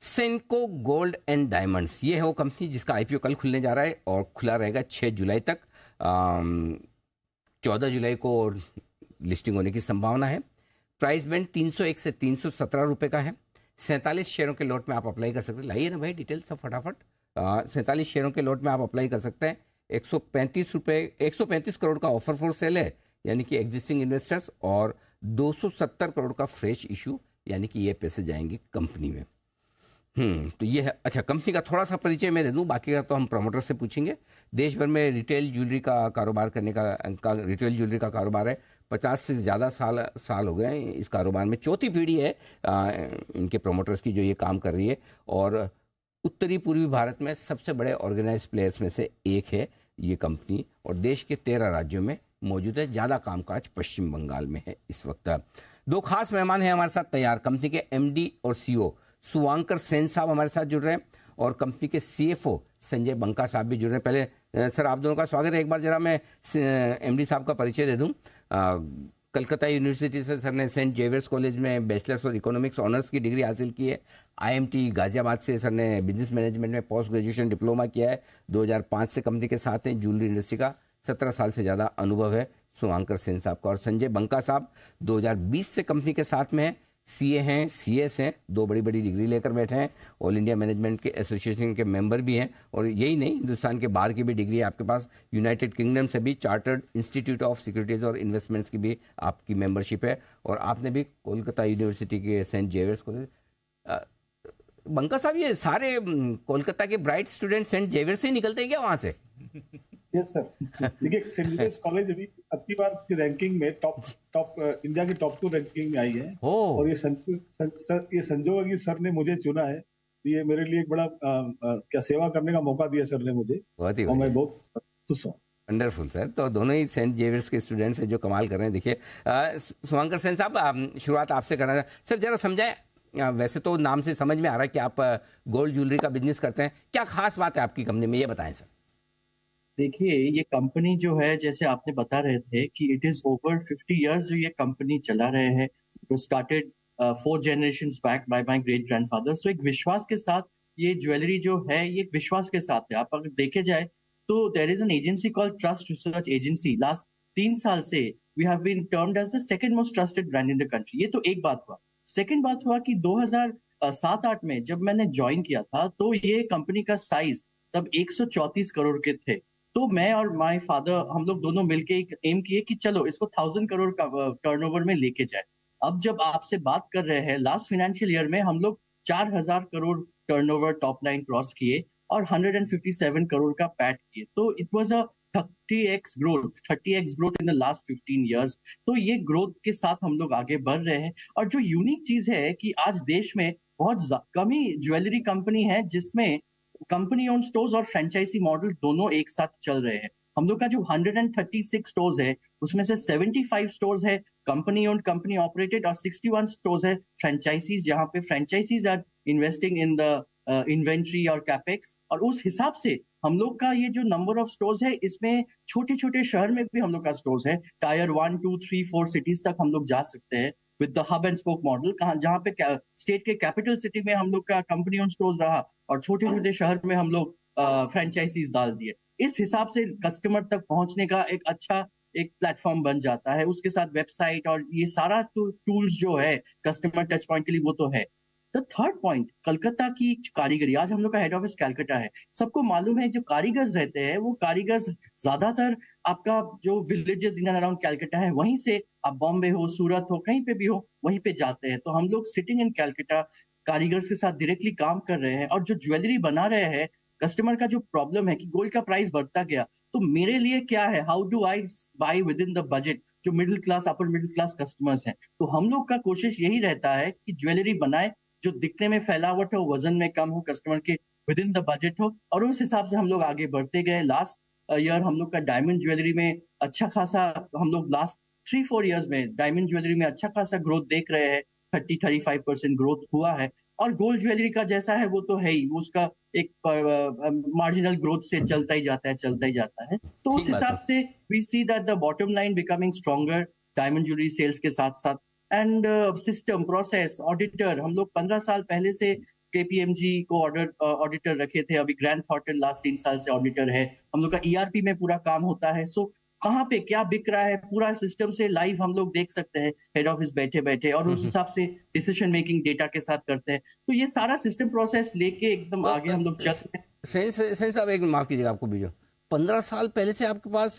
सेनको gold and diamonds, ये है वो कंपनी जिसका आईपीओ कल खुलने जा रहा है और खुला रहेगा 6 जुलाई तक। 14 जुलाई को लिस्टिंग होने की संभावना है। प्राइस बैंड 301 से 317 रुपये का है। 47 शेयरों के लॉट में आप अप्लाई कर सकते हैं। लाइए ना भाई डिटेल्स सब फटाफट। 47 शेयरों के लॉट में आप अप्लाई कर सकते हैं। 135 करोड़ का ऑफर फॉर सेल है, यानी कि एग्जिस्टिंग इन्वेस्टर्स, और 270 करोड़ का फ्रेश इशू, यानी कि ये पैसे जाएंगे कंपनी में। तो ये है। अच्छा, कंपनी का थोड़ा सा परिचय मैं दे दूं, बाकी का तो हम प्रमोटर से पूछेंगे। देश भर में रिटेल ज्वेलरी का कारोबार करने का रिटेल ज्वेलरी का कारोबार है। 50 से ज़्यादा साल हो गए हैं इस कारोबार में। चौथी पीढ़ी है इनके प्रमोटर्स की जो ये काम कर रही है, और उत्तरी पूर्वी भारत में सबसे बड़े ऑर्गेनाइज प्लेयर्स में से एक है ये कंपनी, और देश के 13 राज्यों में मौजूद है। ज़्यादा कामकाज पश्चिम बंगाल में है इस वक्त। दो खास मेहमान हैं हमारे साथ तैयार। कंपनी के एमडी और सीईओ सुवांकर सेन साहब हमारे साथ जुड़ रहे हैं, और कंपनी के सीएफओ संजय बंका साहब भी जुड़ रहे हैं। पहले सर आप दोनों का स्वागत है। एक बार जरा मैं एमडी साहब का परिचय दे दूं। कलकत्ता यूनिवर्सिटी से सर ने सेंट जेवियर्स कॉलेज में बैचलर्स और इकोनॉमिक्स ऑनर्स की डिग्री हासिल की है। आईएमटी गाजियाबाद से सर ने बिजनेस मैनेजमेंट में पोस्ट ग्रेजुएशन डिप्लोमा किया है। 2005 से कंपनी के साथ हैं। ज्वेलरी इंडस्ट्री का 17 साल से ज़्यादा अनुभव है सुवांकर सेन साहब का। और संजय बंका साहब 2020 से कंपनी के साथ में हैं। सीए हैं, सीएस हैं, 2 बड़ी बड़ी डिग्री लेकर बैठे हैं। ऑल इंडिया मैनेजमेंट के एसोसिएशन के मेंबर भी हैं, और यही नहीं, हिंदुस्तान के बाहर की भी डिग्री है आपके पास। यूनाइटेड किंगडम से भी चार्टर्ड इंस्टीट्यूट ऑफ सिक्योरिटीज और इन्वेस्टमेंट्स की भी आपकी मेंबरशिप है, और आपने भी कोलकाता यूनिवर्सिटी के सेंट जेवियर्स कॉलेज। बंका साहब, ये सारे कोलकाता के ब्राइट स्टूडेंट सेंट जेवियर्स से ही निकलते हैं क्या वहाँ से? Yes sir. देखिए, सेंट जेवियर्स कॉलेज अभी अब की बार की रैंकिंग में टॉप इंडिया की टॉप 2 रैंकिंग में आई है। और ये संजोग सर ने मुझे चुना है, ये मेरे लिए एक बड़ा क्या सेवा करने का मौका दिया सर ने मुझे, बहुत ही और मैं बहुत खुश हूँ। Wonderful sir. तो दोनों ही सेंट जेवियर्स के स्टूडेंट्स हैं जो कमाल कर रहे हैं। देखिए सुवांकर सेन साहब, शुरुआत आपसे करना सर, जरा समझाएं। वैसे तो नाम से समझ में आ रहा है कि आप गोल्ड ज्वेलरी का बिजनेस करते हैं, क्या खास बात है आपकी कंपनी में, ये बताएं सर। देखिए, ये कंपनी जो है, जैसे आपने बता रहे थे कि इट इज ओवर 50 इयर्स जो ये कंपनी चला रहे हैं। तो started 4 generations back by my great grandfather. So एक विश्वास के साथ ये ज्वेलरी जो है, ये एक विश्वास के साथ है। आप अगर देखे जाए तो there is an agency called trust research agency. Last 3 साल से we have been termed as the second most trusted brand in the country. ये तो एक बात हुआ। सेकंड बात हुआ कि 2007-8 में जब मैंने ज्वाइन किया था, तो ये कंपनी का साइज तब 134 करोड़ के थे। तो मैं और माय फादर, हम लोग दोनों मिलके एक एम किए कि चलो इसको 1000 करोड़ का टर्नओवर में लेके जाए। अब जब आपसे बात कर रहे हैं, लास्ट फाइनेंशियल ईयर में हम लोग 4000 crore turnover top line cross किए और 157 करोड़ का पैट किए। तो it was a 30x growth in the last 15 years. तो ये ग्रोथ के साथ हम लोग आगे बढ़ रहे हैं। और जो यूनिक चीज है कि आज देश में बहुत कम ही ज्वेलरी कंपनी है जिसमें कंपनी ओन स्टोर्स और फ्रेंचाइजी मॉडल दोनों एक साथ चल रहे हैं। हम लोग का जो 136 स्टोर्स है, उसमें से 75 स्टोर्स है कंपनी ओन, कंपनी ऑपरेटेड, और 61 स्टोर्स है फ्रेंचाइजीज, जहां पे franchisees are investing in the inventory और कैपेक्स। और उस हिसाब से हम लोग का ये जो नंबर ऑफ स्टोर्स है, इसमें छोटे छोटे शहर में भी हम लोग का स्टोर्स है। टायर 1, 2, 3, 4 सिटीज तक हम लोग जा सकते हैं with the hub and spoke model. जहाँ पे स्टेट के कैपिटल सिटी में हम लोग का कंपनी ओन स्टोर्स रहा, और छोटे छोटे शहर में हम लोग फ्रेंचाइजीज डाल दिए। इस हिसाब से कस्टमर तक पहुंचने का एक अच्छा एक प्लेटफॉर्म बन जाता है। उसके साथ वेबसाइट और ये सारा टूल्स जो है कस्टमर टच पॉइंट के लिए, वो तो है। द थर्ड पॉइंट, कलकत्ता की कारीगरी। आज हम लोग का हेड ऑफिस कलकत्ता है। सबको मालूम है जो कारीगर्स रहते हैं, वो कारीगर्स ज्यादातर आपका जो villages in and around Calcutta है, वहीं से आप बॉम्बे हो, सूरत हो, कहीं पे भी हो, वहीं पे जाते हैं। तो हम लोग सिटिंग इन कलकत्ता कारीगर्स के साथ डायरेक्टली काम कर रहे हैं। और जो ज्वेलरी बना रहे हैं, कस्टमर का जो प्रॉब्लम है कि गोल्ड का प्राइस बढ़ता गया, तो मेरे लिए क्या है, how do I buy within the budget, जो middle class, upper middle class customers हैं। तो हम लोग का कोशिश यही रहता है कि ज्वेलरी बनाए जो दिखने में फैलावट हो, वजन में कम हो, कस्टमर के विद इन द बजट हो, और उस हिसाब से हम लोग आगे बढ़ते गए। लास्ट ईयर हम लोग का डायमंड ज्वेलरी में अच्छा खासा, हम लोग लास्ट 3-4 इयर्स में डायमंड ज्वेलरी में अच्छा खासा ग्रोथ देख रहे हैं। 30-35% ग्रोथ हुआ है। और गोल्ड ज्वेलरी का जैसा है वो तो है ही, वो उसका एक मार्जिनल ग्रोथ से चलता ही जाता है, चलता ही जाता है। तो उस हिसाब से we see that the bottom line becoming stronger diamond jewellery sales के साथ साथ। एंड सिस्टम, प्रोसेस, ऑडिटर, हम लोग 15 साल पहले से KPMG को ऑडिटर रखे थे, अभी ग्रैंड थॉर्टन लास्ट 3 साल से ऑडिटर है। हम लोग का ERP में पूरा काम होता है। सो कहाँ पे क्या बिक रहा है पूरा सिस्टम से लाइव हम लोग देख सकते हैं, हेड ऑफिस बैठे बैठे, और उस हिसाब से डिसीजन मेकिंग डेटा के साथ करते हैं। तो ये सारा सिस्टम प्रोसेस लेके एकदम आगे हम लोग चल रहे हैं। सही साहब, एक माफ कीजिएगा आपको बीजो, 15 साल पहले से आपके पास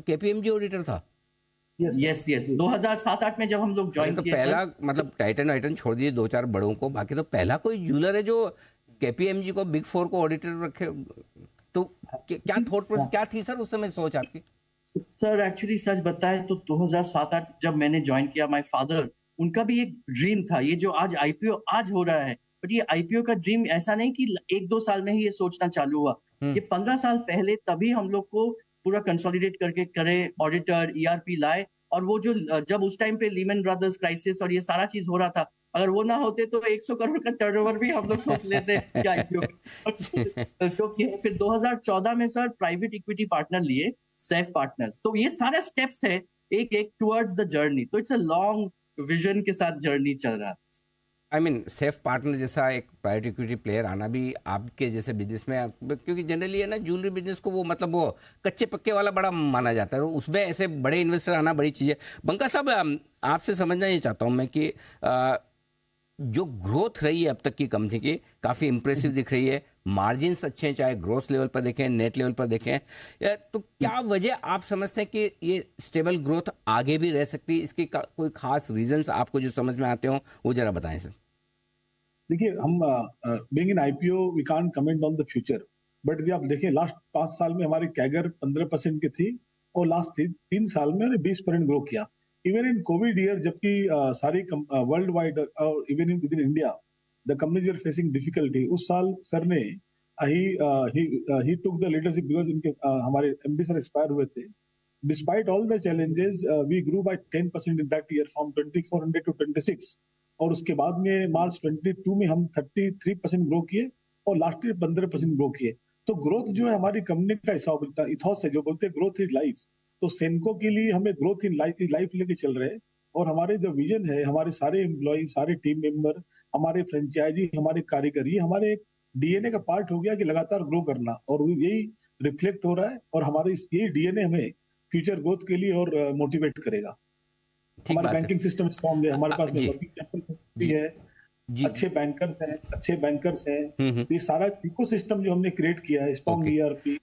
KPMG ऑडिटर था? यस 2007-8 में जब हम लोग ज्वाइन तो किए पहला सर। मतलब टाइटन वाइटन छोड़ दिए 2-4 बड़ों को, बाकी तो पहला कोई ज्वेलर है जो KPMG को, बिग 4 को ऑडिटर रखे। तो क्या थॉट प्रोसेस क्या थी सर उस समय सोच आपकी? सर एक्चुअली सच बताएं तो 2007-8 जब मैंने ज्वाइन किया, माय फादर, उनका भी एक ड्रीम था, ये जो आज IPO आज हो रहा है, बट ये IPO का ड्रीम ऐसा नहीं कि 1-2 साल में ही ये सोचना चालू हुआ। ये 15 साल पहले तभी हम लोग को पूरा कंसोलिडेट करके करे, ऑडिटर ERP लाए, और वो जो जब उस टाइम पे लीमन ब्रदर्स क्राइसिस और ये सारा चीज हो रहा था, अगर वो ना होते तो 100 करोड़ का टर्नओवर भी हम लोग सोच लेते क्या IPO। क्योंकि फिर 2014 में सर प्राइवेट इक्विटी पार्टनर लिए, सेफ पार्टनर्स। तो ये सारे स्टेप्स है एक एक टुवर्ड्स द जर्नी। तो इट्स अ लॉन्ग विजन के साथ जर्नी चल रहा है। आई मीन सेफ पार्टनर जैसा एक प्राइवेट इक्विटी प्लेयर आना भी आपके जैसे बिजनेस में, क्योंकि जनरली है ना ज्वेलरी बिजनेस को वो मतलब वो कच्चे पक्के वाला बड़ा माना जाता है, तो उसमें ऐसे बड़े इन्वेस्टर आना बड़ी चीज़ है। बंका साहब, आपसे समझना ये चाहता हूँ मैं कि जो ग्रोथ रही है अब तक की कंपनी की काफ़ी इंप्रेसिव दिख रही है, मार्जिन्स अच्छे हैं, चाहे ग्रोथ लेवल पर देखें, नेट लेवल पर देखें, तो क्या वजह आप समझते हैं कि ये स्टेबल ग्रोथ आगे भी रह सकती है? इसके कोई खास रीजंस आपको जो समझ में आते हो वो जरा बताएं सर। देखिए, हम being in IPO we can't comment on the future, but यदि आप देखें लास्ट 5 साल में हमारी कैगर 15% की थी, और लास्ट 3 साल में हमने 20% ग्रो किया। इवन इन कोविड ईयर, जबकि सारी वर्ल्ड वाइड और even in within India the companies are facing difficulty, उस साल सर ने ही टुक द लीडरशिप, बिकॉज इनके हमारे MD सर एक्सपायर हुए थे। Despite all the challenges, we grew by 10% in that year from 2400 to 26, और उसके बाद में मार्च 22 में हम 33% ग्रो किए, और लास्ट ईयर 15% ग्रो किए। तो ग्रोथ जो है हमारी कंपनी का इथॉस है, जो बोलते हैं ग्रोथ इज लाइफ। तो सेनको के लिए हमें ग्रोथ इन लाइफ लेके चल रहे हैं, और हमारे जो विजन है, हमारे सारे एम्प्लॉय, सारे टीम मेंबर, हमारे फ्रेंचाइजी, हमारे कारीगर, ये हमारे DNA का पार्ट हो गया कि लगातार ग्रो करना, और यही रिफ्लेक्ट हो रहा है, और हमारे यही DNA हमें फ्यूचर ग्रोथ के लिए और मोटिवेट करेगा। हमारे बैंकिंग सिस्टम स्ट्रॉन्ग है, हमारे पास वर्किंग कैपिटल है, अच्छे बैंकर्स हैं, ये सारा इकोसिस्टम जो हमने क्रिएट किया है, स्ट्रॉन्ग ERP,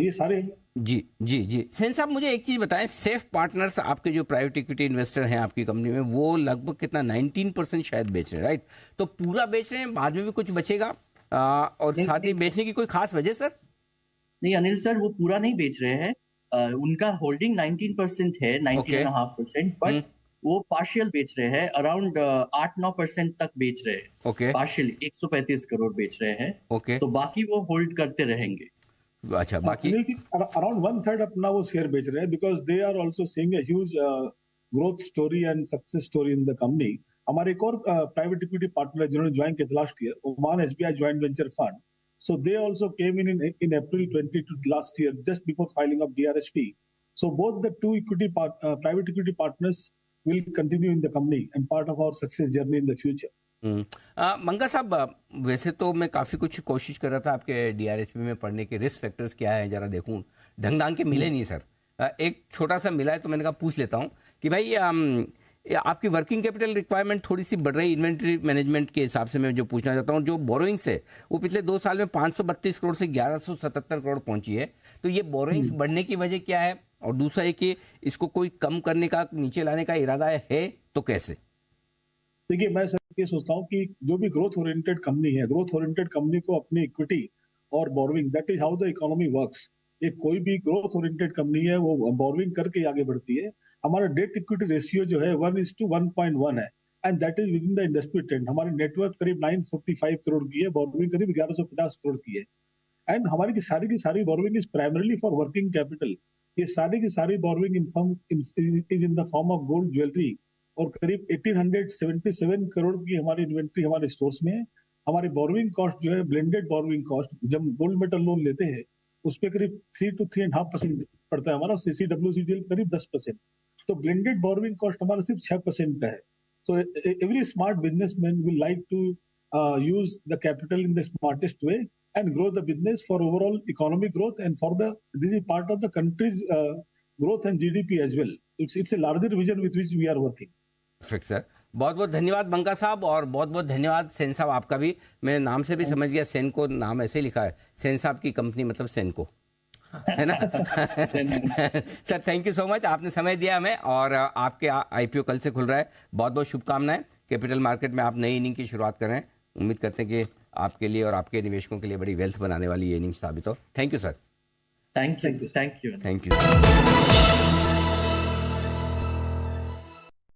ये सारे। जी सेन साहब, मुझे एक चीज बताएं, सेफ पार्टनर्स आपके जो प्राइवेट इक्विटी इन्वेस्टर हैं आपकी कंपनी में, वो लगभग कितना 19% शायद बेच रहे हैं, राइट? तो पूरा बेच रहे हैं, बाद में भी कुछ बचेगा? और साथ ही बेचने की कोई खास वजह सर? नहीं अनिल सर, वो पूरा नहीं बेच रहे हैं। उनका होल्डिंग 19% है, 19.5%, बट वो पार्शियल बेच रहे हैं, अराउंड 8-9% तक बेच रहे हैं, पार्शियल 135 करोड़ बेच रहे हैं। तो बाकी वो होल्ड करते रहेंगे। अच्छा, बाकी अराउंड 1/3 अपना वो शेयर बेच रहे हैं, because they are also seeing a huge growth story and success story in the company. हमारे एक और प्राइवेट इक्विटी पार्टनर जिन्होंने ज्वाइन किया last year, Oman SBI joint venture fund, so they also came in April 22 last year, just before filing of DRHP. So both the two private equity partners will continue in the company and part of our success journey in the future. मंगा साहब, वैसे तो मैं काफ़ी कुछ कोशिश कर रहा था आपके DRHP में पढ़ने के रिस्क फैक्टर्स क्या है जरा देखूं, ढंग ढंग के मिले नहीं सर। एक छोटा सा मिला है, तो मैंने कहा पूछ लेता हूं कि भाई आपकी वर्किंग कैपिटल रिक्वायरमेंट थोड़ी सी बढ़ रही, इन्वेंट्री मैनेजमेंट के हिसाब से मैं जो पूछना चाहता हूं, जो बोरोइंग्स है वो पिछले 2 साल में 532 करोड़ से 1177 करोड़ पहुंची है, तो ये बोरोइंग्स बढ़ने की वजह क्या है? और दूसरा है कि इसको कोई कम करने का, नीचे लाने का इरादा है तो कैसे? देखिए, मैं सर ये सोचता हूँ कि जो भी ग्रोथ ओरिएंटेड कंपनी है, ग्रोथ ओरिएंटेड कंपनी को अपनी इक्विटी और borrowing, that is how the economy works. ये कोई भी ग्रोथ ओरिएंटेड कंपनी है वो बोरोइंग करके आगे बढ़ती है। हमारा डेट इक्विटी रेशियो जो है 1:1.1 है, and that is with in the industry trend. हमारी नेटवर्क करीब 945 करोड़ की है, बोरोइंग करीब 1150 करोड़ की है, एंड हमारी की सारी borrowing is primarily for working capital. ये सारी की सारी borrowing is in the form of gold jewellery, और करीब 1877 करोड़ की हमारी इन्वेंट्री हमारे स्टोर्स में है। हमारे बोरोइंग कॉस्ट जो है, ब्लेंडेड बोरोइंग कॉस्ट, जब गोल्ड मेटल लोन लेते हैं उस पर करीब 3 to 3.5% पड़ता है हमारा, CCWCDL करीब 10%। तो ब्लेंडेड बोरोइंग कॉस्ट हमारा सिर्फ 6% का है। So every smart businessman will like to use the capital in the smartest way and grow the business for overall economic growth and for this is part of the country's growth and GDP as well. It's a larger vision with which we are working. Perfect, sir. बहुत बहुत धन्यवाद बंका साहब, और बहुत बहुत धन्यवाद सेन साहब आपका भी। मैं नाम से भी समझ गया, सेनको नाम ऐसे ही लिखा है, सेन साहब की कंपनी मतलब सेनको, है ना? Sir thank you so much, आपने समय दिया हमें, और आपके IPO कल से खुल रहा है, बहुत बहुत शुभकामनाएं। कैपिटल मार्केट में आप नई इनिंग की शुरुआत कर रहे हैं, उम्मीद करते हैं कि आपके लिए और आपके निवेशकों के लिए बड़ी वेल्थ बनाने वाली ये इनिंग साबित हो। Thank you sir. Thank you. Thank you.